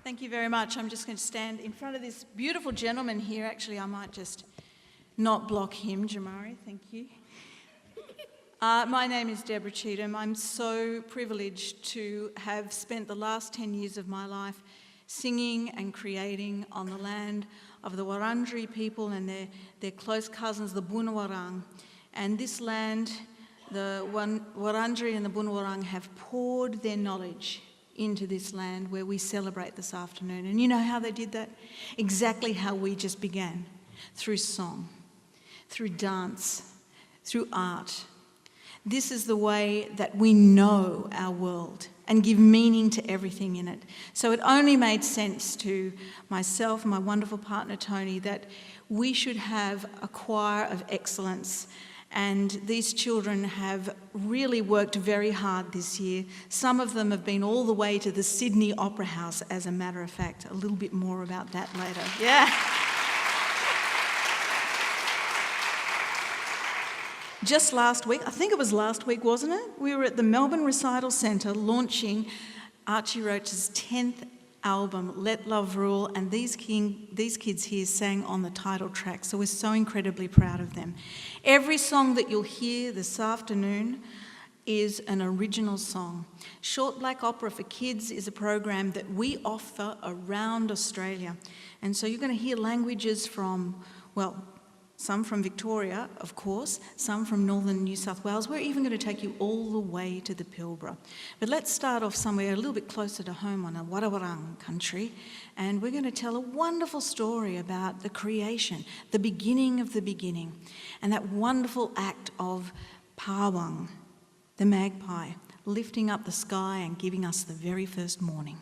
Thank you very much. I'm just going to stand in front of this beautiful gentleman here. Actually, I might just not block him, Jamari. Thank you. My name is Deborah Cheetham. I'm so privileged to have spent the last 10 years of my life singing and creating on the land of the Wurundjeri people and their close cousins, the Bunurong. And this land, the Wurundjeri and the Bunurong have poured their knowledge into this land where we celebrate this afternoon. And you know how they did that? Exactly how we just began, through song, through dance, through art. This is the way that we know our world and give meaning to everything in it. So it only made sense to myself and my wonderful partner Tony that we should have a choir of excellence. And these children have really worked very hard this year. Some of them have been all the way to the Sydney Opera House, as a matter of fact. A little bit more about that later. Yeah. Just last week, I think it was last week, wasn't it? We were at the Melbourne Recital Centre launching Archie Roach's 10th album, Let Love Rule, and these kids here sang on the title track, so we're so incredibly proud of them. Every song that you'll hear this afternoon is an original song. Short Black Opera for Kids is a program that we offer around Australia, and so you're going to hear languages from, well, some from Victoria, of course, some from northern New South Wales. We're even going to take you all the way to the Pilbara. But let's start off somewhere a little bit closer to home on a Wadawurrung country, and we're going to tell a wonderful story about the creation, the beginning of the beginning, and that wonderful act of Pawang, the magpie, lifting up the sky and giving us the very first morning.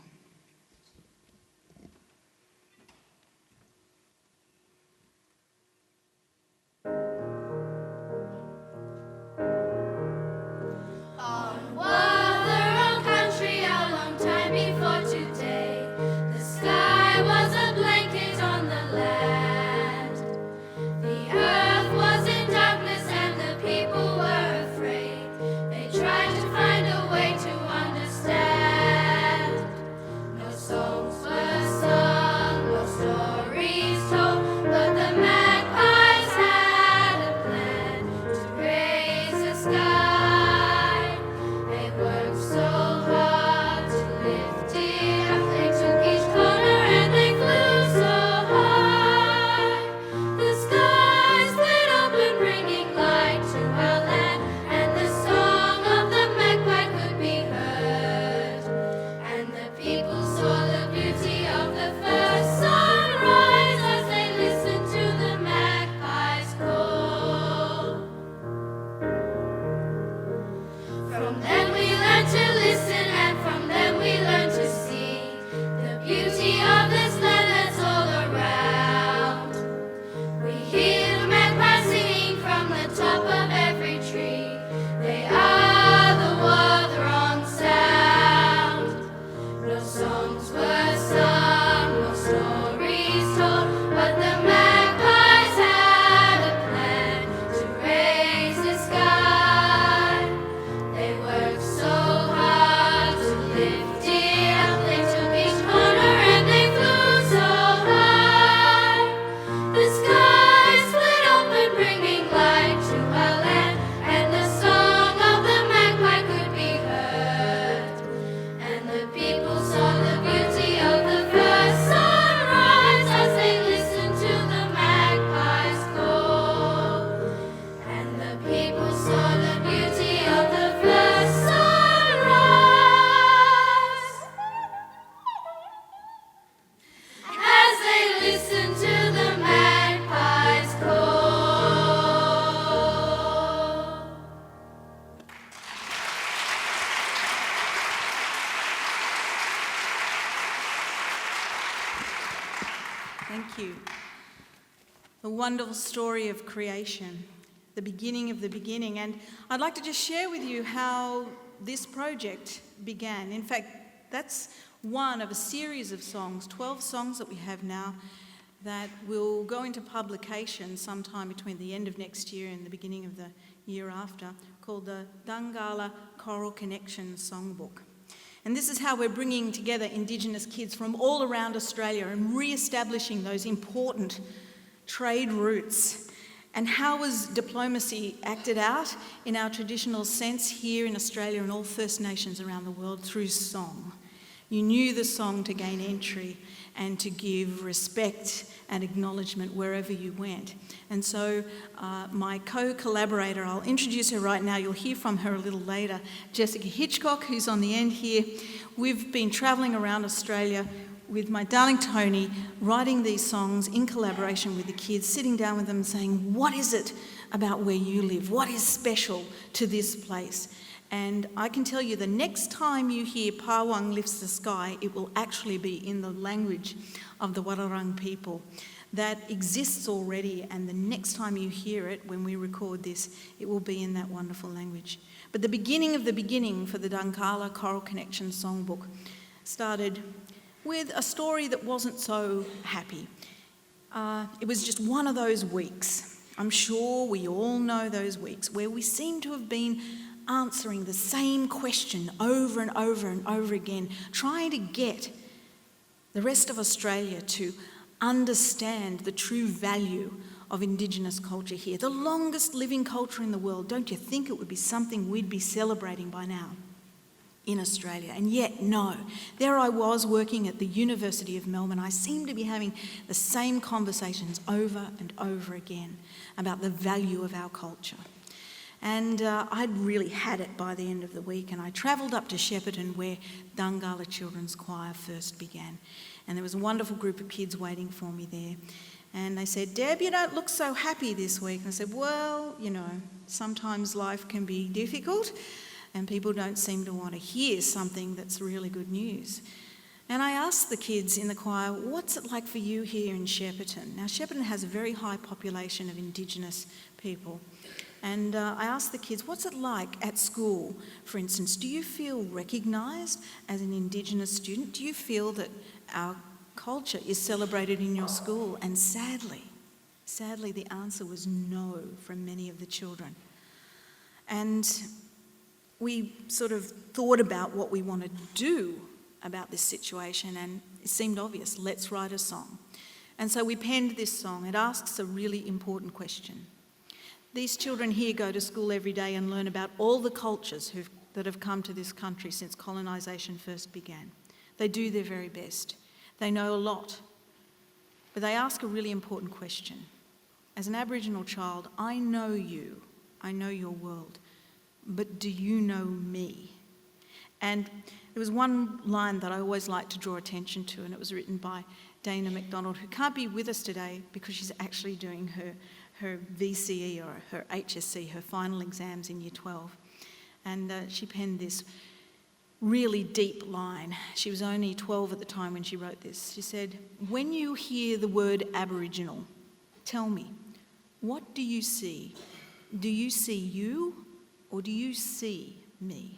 Thank you. The wonderful story of creation, the beginning of the beginning. And I'd like to just share with you how this project began. In fact, that's one of a series of songs, 12 songs that we have now that will go into publication sometime between the end of next year and the beginning of the year after, called the Dunghala Choral Connection Songbook. And this is how we're bringing together Indigenous kids from all around Australia and re-establishing those important trade routes. And how was diplomacy acted out in our traditional sense here in Australia and all First Nations around the world? Through song. You knew the song to gain entry and to give respect and acknowledgement wherever you went. And so my co-collaborator, I'll introduce her right now, you'll hear from her a little later, Jessica Hitchcock, who's on the end here. We've been travelling around Australia with my darling Tony, writing these songs in collaboration with the kids, sitting down with them and saying, what is it about where you live? What is special to this place? And I can tell you the next time you hear Pawang Lifts the Sky, it will actually be in the language of the Wadawurrung people. That exists already, and the next time you hear it, when we record this, it will be in that wonderful language. But the beginning of the beginning for the Dunghala Choral Connection songbook started with a story that wasn't so happy. It was just one of those weeks. I'm sure we all know those weeks where we seem to have been answering the same question over and over and over again, trying to get the rest of Australia to understand the true value of Indigenous culture here. The longest living culture in the world. Don't you think it would be something we'd be celebrating by now in Australia? And yet, no. There I was working at the University of Melbourne. I seemed to be having the same conversations over and over again about the value of our culture. And I'd really had it by the end of the week, and I travelled up to Shepparton where Dunghala Children's Choir first began. And there was a wonderful group of kids waiting for me there. And they said, Deb, you don't look so happy this week. And I said, well, you know, sometimes life can be difficult and people don't seem to want to hear something that's really good news. And I asked the kids in the choir, what's it like for you here in Shepparton? Now, Shepparton has a very high population of Indigenous people. And I asked the kids, what's it like at school, for instance? Do you feel recognised as an Indigenous student? Do you feel that our culture is celebrated in your school? And sadly, the answer was no from many of the children. And we sort of thought about what we wanted to do about this situation, and it seemed obvious, let's write a song. And so we penned this song. It asks a really important question. These children here go to school every day and learn about all the cultures that have come to this country since colonisation first began. They do their very best. They know a lot. But they ask a really important question. As an Aboriginal child, I know you. I know your world. But do you know me? And there was one line that I always like to draw attention to, and it was written by Dana McDonald, who can't be with us today because she's actually doing her VCE or her HSC, her final exams in Year 12. And she penned this really deep line. She was only 12 at the time when she wrote this. She said, when you hear the word Aboriginal, tell me, what do you see? Do you see you or do you see me?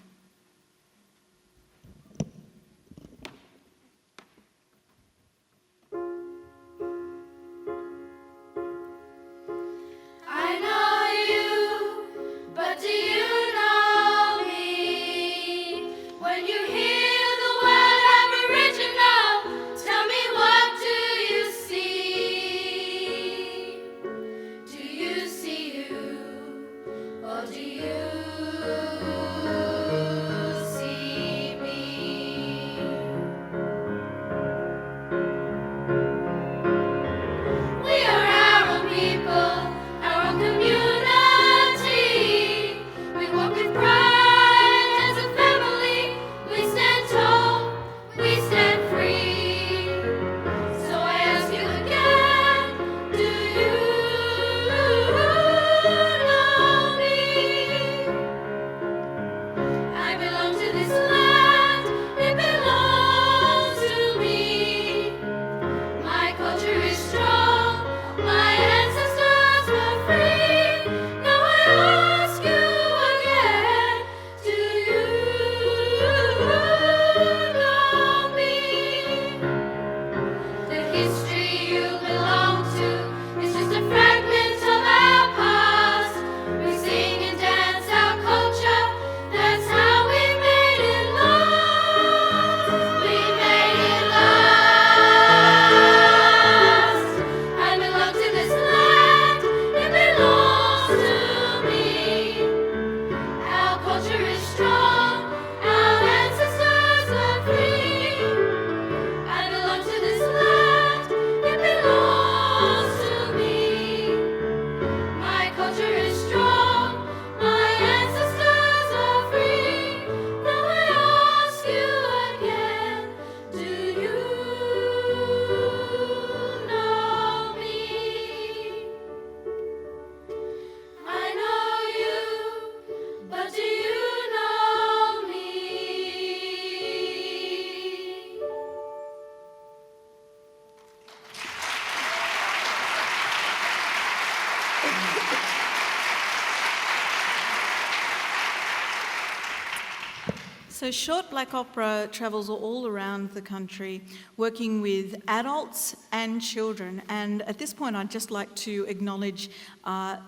So Short Black Opera travels all around the country, working with adults and children. And at this point, I'd just like to acknowledge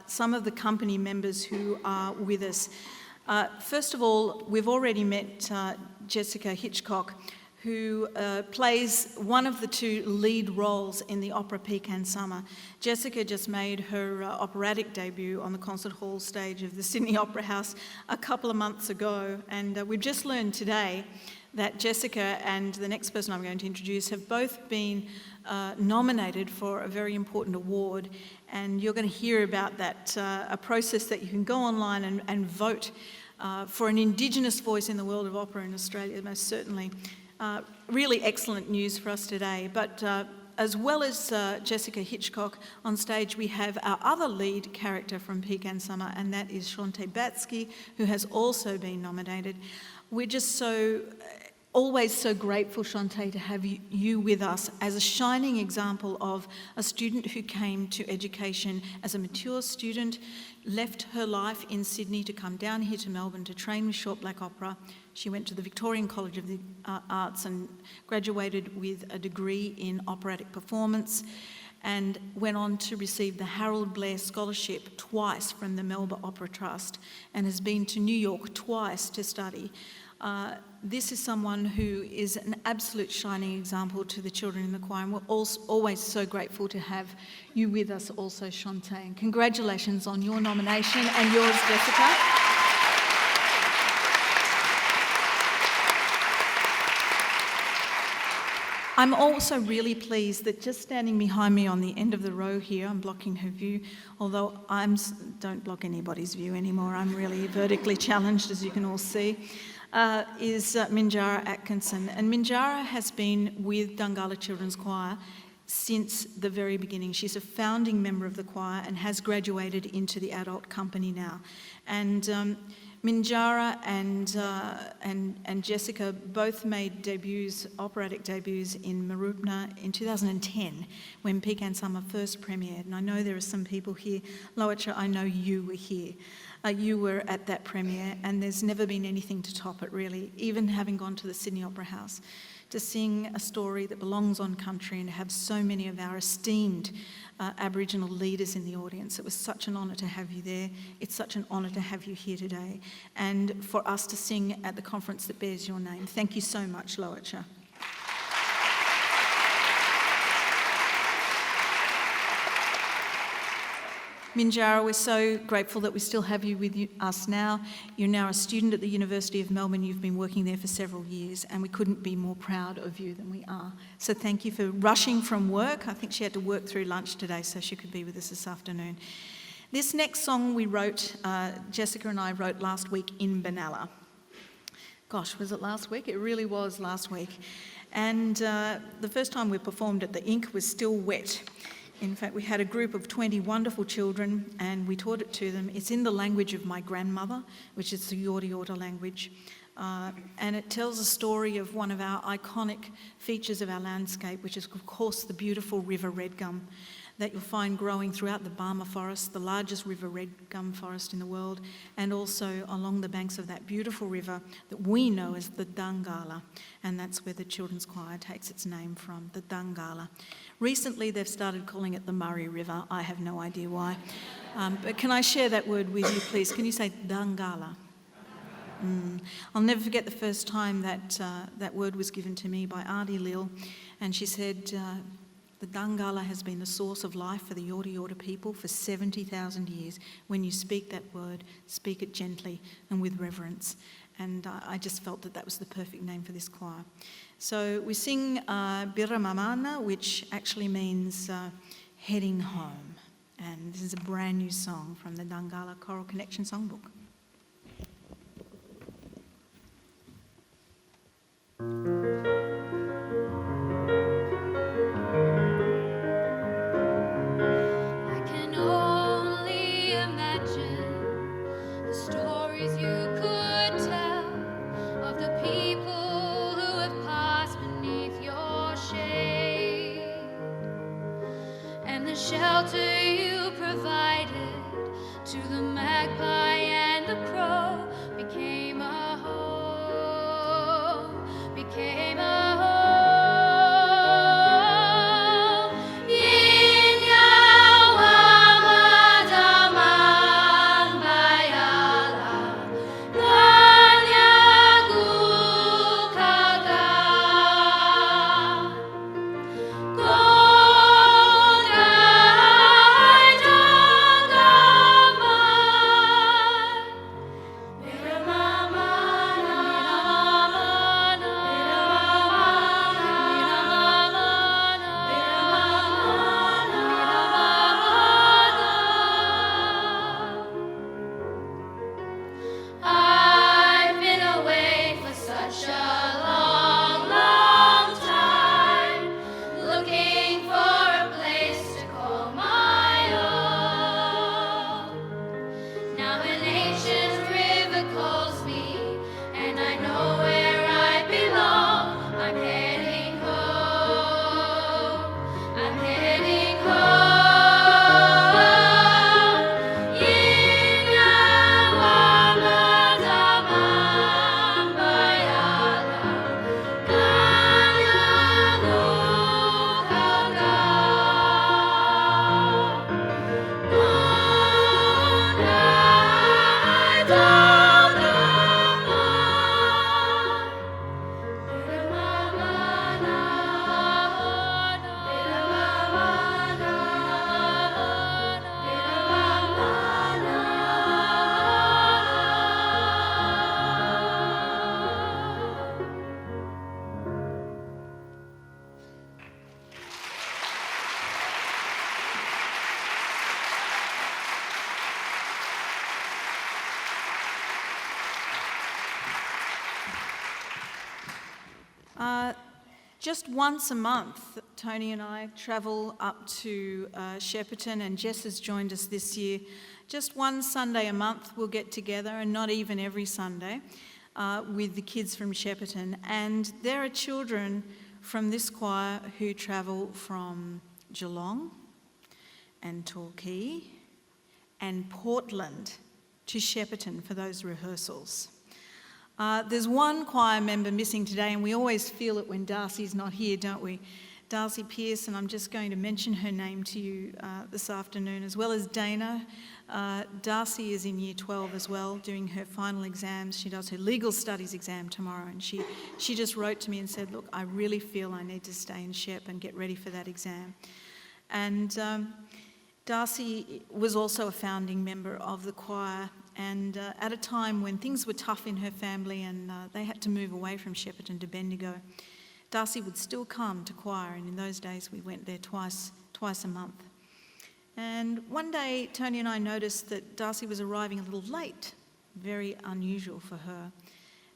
some of the company members who are with us. First of all, we've already met Jessica Hitchcock, who plays one of the two lead roles in the opera Pecan Summer. Jessica just made her operatic debut on the concert hall stage of the Sydney Opera House a couple of months ago, and we've just learned today that Jessica and the next person I'm going to introduce have both been nominated for a very important award, and you're going to hear about that, a process that you can go online and vote for an Indigenous voice in the world of opera in Australia, most certainly. Really excellent news for us today. But as well as Jessica Hitchcock on stage, we have our other lead character from Pecan Summer, and that is Shante Batsky, who has also been nominated. We're just always so grateful, Shante, to have you with us as a shining example of a student who came to education as a mature student, left her life in Sydney to come down here to Melbourne to train with Short Black Opera. She went to the Victorian College of the Arts and graduated with a degree in operatic performance, and went on to receive the Harold Blair Scholarship twice from the Melbourne Opera Trust, and has been to New York twice to study. This is someone who is an absolute shining example to the children in the choir, and we're always so grateful to have you with us also, Shante. And congratulations on your nomination and yours, Jessica. I'm also really pleased that just standing behind me on the end of the row here, I'm blocking her view, although don't block anybody's view anymore, I'm really vertically challenged, as you can all see, is Minjara Atkinson. And Minjara has been with Dunghala Children's Choir since the very beginning. She's a founding member of the choir and has graduated into the adult company now. And Minjara and Jessica both made debuts, operatic debuts in Marupna in 2010 when Pecan Summer first premiered. And I know there are some people here, Lowitja, I know you were here. You were at that premiere, and there's never been anything to top it, really, even having gone to the Sydney Opera House to sing a story that belongs on country and to have so many of our esteemed Aboriginal leaders in the audience. It was such an honour to have you there. It's such an honour to have you here today, and for us to sing at the conference that bears your name. Thank you so much, Lowitja. Minjara, we're so grateful that we still have you with us now. You're now a student at the University of Melbourne. You've been working there for several years, and we couldn't be more proud of you than we are. So thank you for rushing from work. I think she had to work through lunch today so she could be with us this afternoon. This next song we wrote, Jessica and I wrote last week in Benalla. Gosh, was it last week? It really was last week. And the first time we performed it, the ink was still wet. In fact, we had a group of 20 wonderful children and we taught it to them. It's in the language of my grandmother, which is the Yorta Yorta language. And it tells a story of one of our iconic features of our landscape, which is, of course, the beautiful river red gum that you'll find growing throughout the Barmah forest, the largest river red gum forest in the world, and also along the banks of that beautiful river that we know as the Dunghala, and that's where the children's choir takes its name from, the Dunghala. Recently, they've started calling it the Murray River. I have no idea why. But can I share that word with you, please? Can you say Dunghala? I'll never forget the first time that word was given to me by Auntie Lil, and she said, the Dhungala has been the source of life for the Yorta Yorta people for 70,000 years. When you speak that word, speak it gently and with reverence. And I just felt that was the perfect name for this choir. So we sing Birra Mamana, which actually means heading home. And this is a brand new song from the Dhunghala Choral Connection Songbook. Shelter you provided to the magpie and the crow became a home. Just once a month, Tony and I travel up to Shepparton, and Jess has joined us this year. Just one Sunday a month we'll get together, and not even every Sunday, with the kids from Shepparton. And there are children from this choir who travel from Geelong and Torquay and Portland to Shepparton for those rehearsals. There's one choir member missing today, and we always feel it when Darcy's not here, don't we? Darcy Pearce, and I'm just going to mention her name to you this afternoon, as well as Dana. Darcy is in Year 12 as well, doing her final exams. She does her legal studies exam tomorrow, and she just wrote to me and said, look, I really feel I need to stay in Shep and get ready for that exam. And Darcy was also a founding member of the choir, and at a time when things were tough in her family and they had to move away from Shepparton to Bendigo, Darcy would still come to choir, and in those days we went there twice a month. And one day Tony and I noticed that Darcy was arriving a little late, very unusual for her.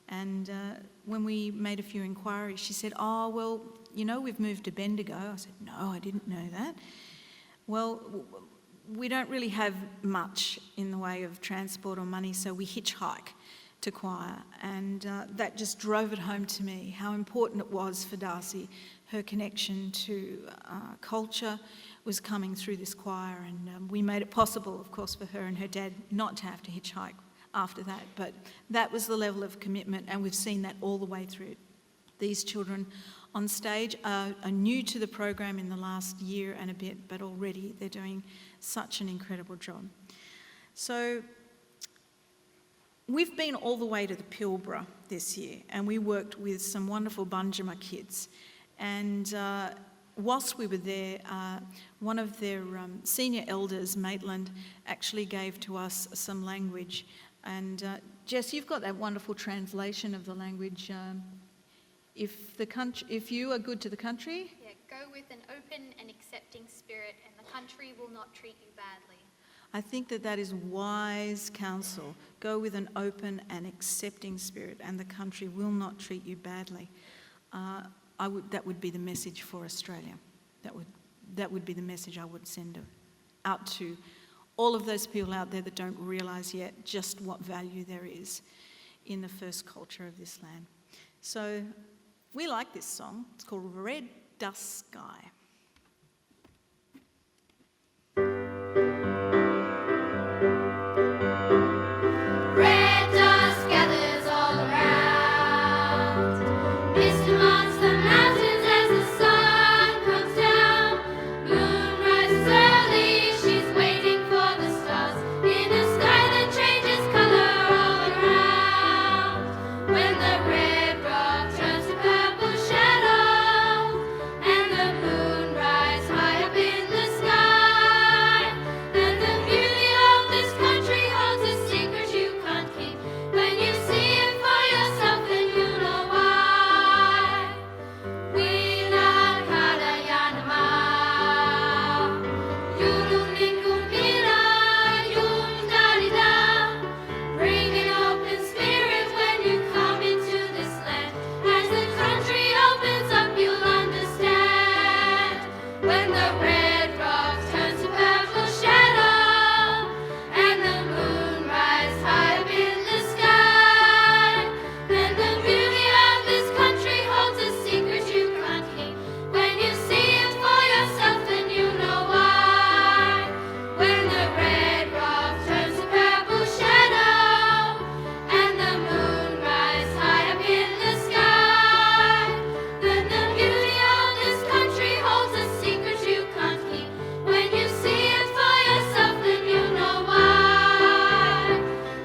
And when we made a few inquiries, she said, oh, well, you know, we've moved to Bendigo. I said, no, I didn't know that. Well, we don't really have much in the way of transport or money, so we hitchhike to choir. And that just drove it home to me, how important it was for Darcy. Her connection to culture was coming through this choir, and we made it possible, of course, for her and her dad not to have to hitchhike after that. But that was the level of commitment, and we've seen that all the way through. These children on stage are new to the program in the last year and a bit, but already they're doing such an incredible job. So we've been all the way to the Pilbara this year, and we worked with some wonderful Bunjima kids. And whilst we were there, one of their senior elders, Maitland, actually gave to us some language. And Jess, you've got that wonderful translation of the language. If you are good to the country... Yeah, go with an open and accepting spirit, and the country will not treat you badly. I think that is wise counsel. Go with an open and accepting spirit, and the country will not treat you badly. That would be the message for Australia. That would be the message I would send out to all of those people out there that don't realise yet just what value there is in the first culture of this land. So we like this song. It's called Red Dust Sky. Red dust gathers all around, mist amongst the mountains as the sun comes down. Moon rises early, she's waiting for the stars in a sky that changes colour all around. When the red rock turns to purple shadow, and the moon rises high up in the sky, and the beauty of this country holds a secret you can't keep. When you see it for yourself, then you know why. Wila kada yanama, yuluningumbira, yundarida. Bring an open spirit when you come into this land. As the country opens up, you'll understand. When the red rock turns to purple shadow, and the moon rises high up in the sky, then the beauty of this country holds a secret you can't keep. When you see it for yourself, then you know why. When the red rock turns to purple shadow, and the moon rises high up in the sky, then the beauty of this country holds a secret you can't keep. When you see it for yourself, then you know why.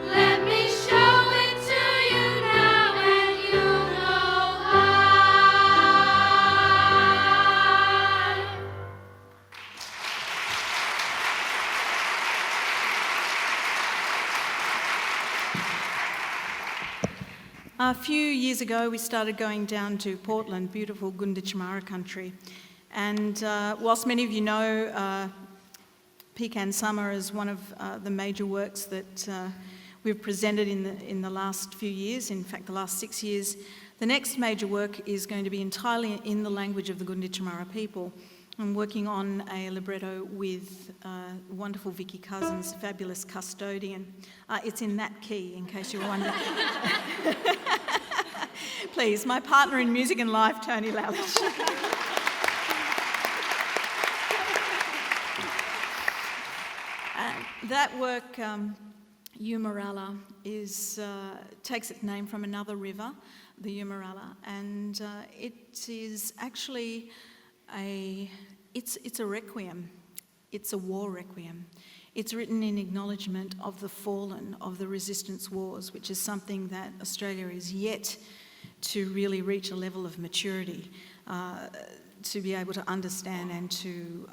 Let me show it to you now, and you know why. A few years ago, we started going down to Portland, beautiful Gunditjmara country. And whilst many of you know Pecan Summer is one of the major works that we've presented in the last few years, in fact the last 6 years, The next major work is going to be entirely in the language of the Gunditjmara people. I'm working on a libretto with wonderful Vicky Cousins, fabulous custodian. It's in that key, in case you're wondering. Please, my partner in music and life, Tony Lowitja. That work, Umaralla, takes its name from another river, the Umaralla, and it is actually it's a requiem. It's a war requiem. It's written in acknowledgement of the fallen, of the resistance wars, which is something that Australia is yet to really reach a level of maturity to be able to understand and to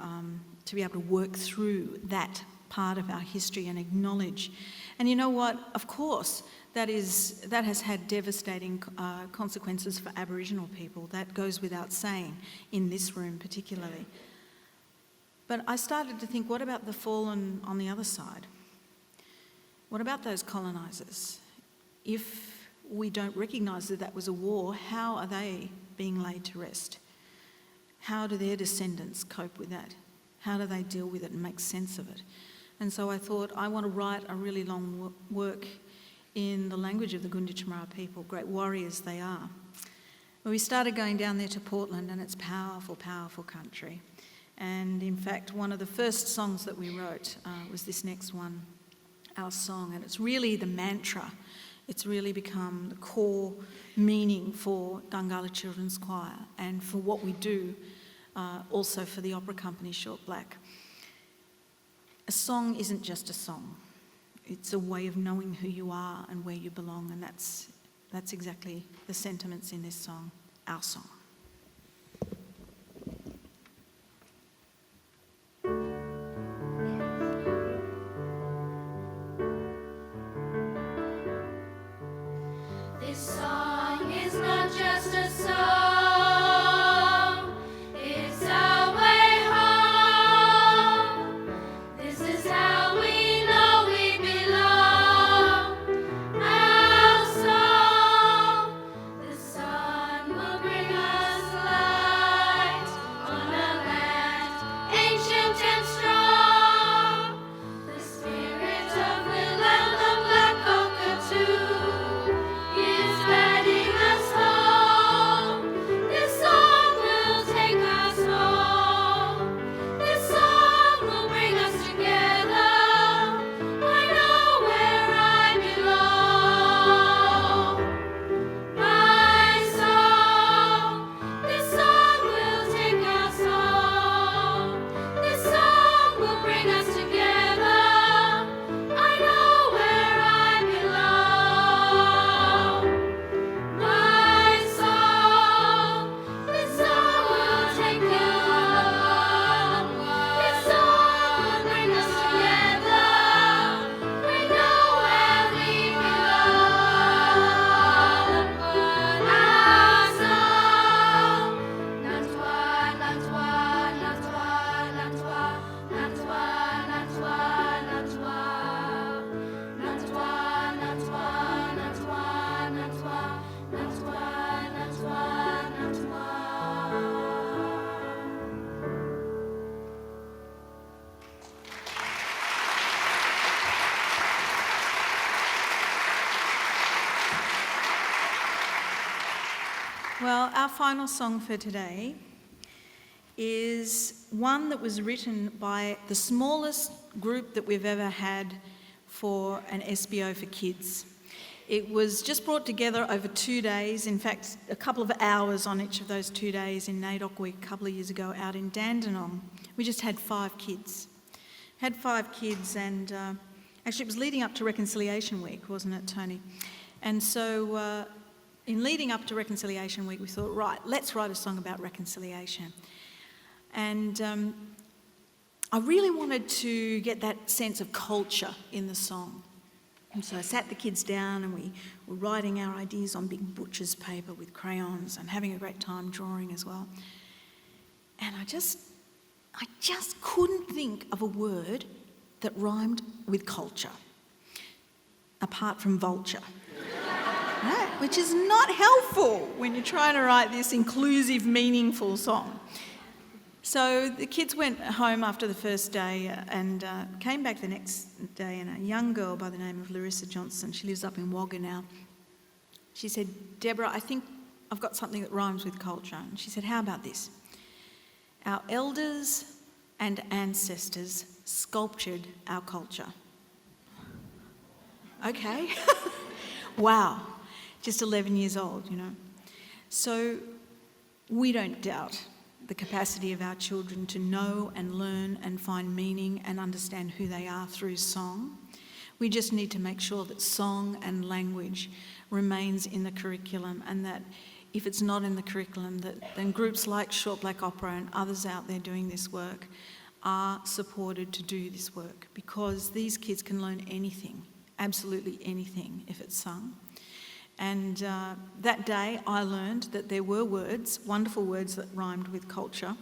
be able to work through that part of our history and acknowledge. And you know what? Of course, that has had devastating consequences for Aboriginal people. That goes without saying, in this room particularly. But I started to think, what about the fallen on the other side? What about those colonisers? If we don't recognise that that was a war, how are they being laid to rest? How do their descendants cope with that? How do they deal with it and make sense of it? And so I thought, I want to write a really long work in the language of the Gunditjmara people, great warriors they are. Well, we started going down there to Portland, and it's powerful, powerful country. And in fact, one of the first songs that we wrote was this next one, Our Song, and it's really the mantra. It's really become the core meaning for Dunghala Children's Choir and for what we do, also for the opera company Short Black. A song isn't just a song. It's a way of knowing who you are and where you belong, and that's exactly the sentiments in this song, Our Song. This song is not just a song, it's our way home. This is how we know we belong. Our song, the sun will bring us light on a land ancient and strong. The spirit of willow, the black cockatoo, is guiding us home. This song will take us home. This song will bring us together. I know where I belong. My song, this song will take us home. This song will bring us together. I know where I belong. My song, this song will take us home. This song will bring us together. We know where we belong. Our song, Natwa, Natwa, Natwa, Natwa, Natwa, Natwa, Natwa, Natwa, Natwa, Natwa, Natwa, Natwa, Natwa, Natwa. Well, our final song for today is one that was written by the smallest group that we've ever had for an SBO for kids. It was just brought together over 2 days, in fact, a couple of hours on each of those 2 days in NAIDOC week a couple of years ago out in Dandenong. We just had 5 kids. And actually it was leading up to Reconciliation Week, wasn't it, Tony? And so in leading up to Reconciliation Week, we thought, right, let's write a song about reconciliation. And I really wanted to get that sense of culture in the song. And so I sat the kids down and we were writing our ideas on big butcher's paper with crayons and having a great time drawing as well. And I just couldn't think of a word that rhymed with culture, apart from vulture. right? Which is not helpful when you're trying to write this inclusive, meaningful song. So the kids went home after the first day and came back the next day, and a young girl by the name of Larissa Johnson, she lives up in Wagga now, she said, "Deborah, I think I've got something that rhymes with culture." And she said, "How about this? Our elders and ancestors sculptured our culture." Okay. Wow. Just 11 years old, you know. So we don't doubt the capacity of our children to know and learn and find meaning and understand who they are through song. We just need to make sure that song and language remains in the curriculum, and that if it's not in the curriculum, then groups like Short Black Opera and others out there doing this work are supported to do this work, because these kids can learn anything, absolutely anything, if it's sung. And that day I learned that there were words, wonderful words that rhymed with culture.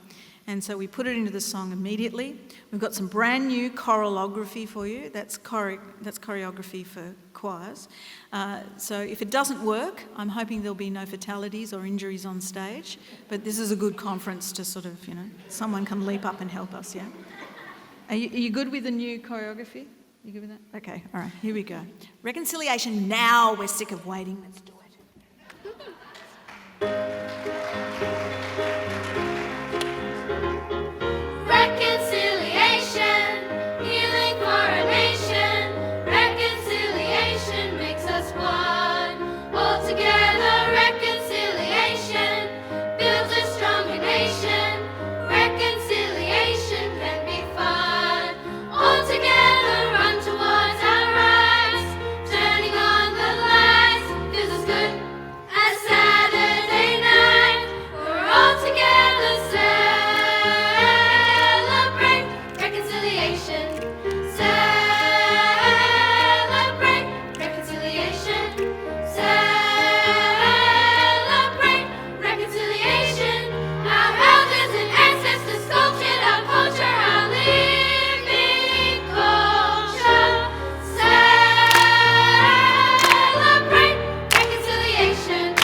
And so we put it into the song immediately. We've got some brand new chorography for you. That's choreography for choirs. So if it doesn't work, I'm hoping there'll be no fatalities or injuries on stage. But this is a good conference to sort of, you know, someone can leap up and help us, yeah? Are you good with the new choreography? You good with that? Okay, all right, here we go. Reconciliation now. We're sick of waiting. Let's do it. Reconciliation, healing for a nation. Reconciliation makes us one. All together, reconciliation builds a stronger nation. Reconciliation can be fun. All together, run towards our rights. Turning on the lights feels as good as Saturday night. We're all together, celebrate reconciliation. Celebrate reconciliation. Celebrate reconciliation. Our elders and ancestors sculptured our culture, our living culture. Celebrate reconciliation.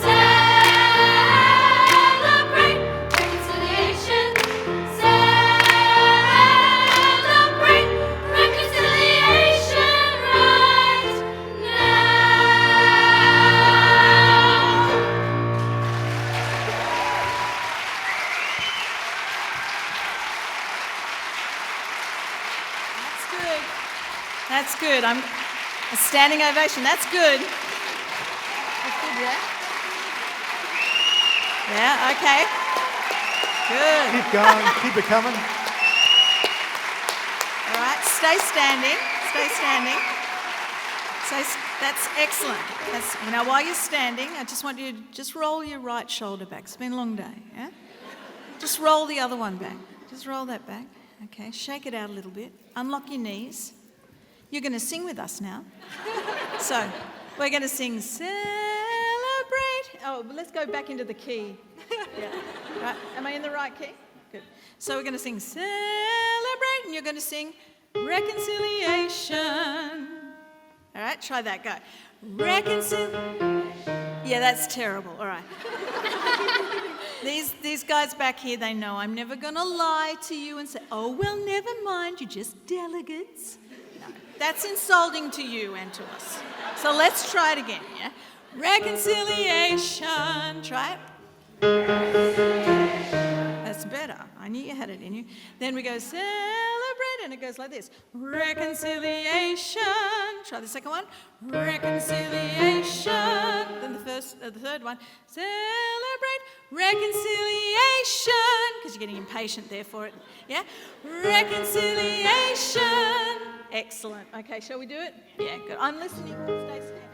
Celebrate reconciliation. Celebrate reconciliation right now. That's good. That's good. A standing ovation. That's good. That's good, yeah? Yeah, okay. Good. Keep going, keep it coming. All right, stay standing. Stay standing. So that's excellent. Now, while you're standing, I just want you to just roll your right shoulder back. It's been a long day, yeah? Just roll the other one back. Just roll that back. Okay, shake it out a little bit. Unlock your knees. You're going to sing with us now. So, we're going to sing Celebrate. Oh, but let's go back into the key. Yeah. Right. Am I in the right key? Good. So we're going to sing Celebrate, and you're going to sing Reconciliation. All right, try that. Go. Reconciliation. Yeah, that's terrible. All right. These guys back here, they know I'm never going to lie to you and say, "Oh, well, never mind, you're just delegates." No, that's insulting to you and to us. So let's try it again, yeah? Reconciliation. Try it. That's better. I knew you had it in you. Then we go celebrate, and it goes like this. Reconciliation. Try the second one. Reconciliation. Then the third one. Celebrate reconciliation. Because you're getting impatient there for it. Yeah? Reconciliation. Excellent. Okay, shall we do it? Yeah, good. I'm listening. Stay still.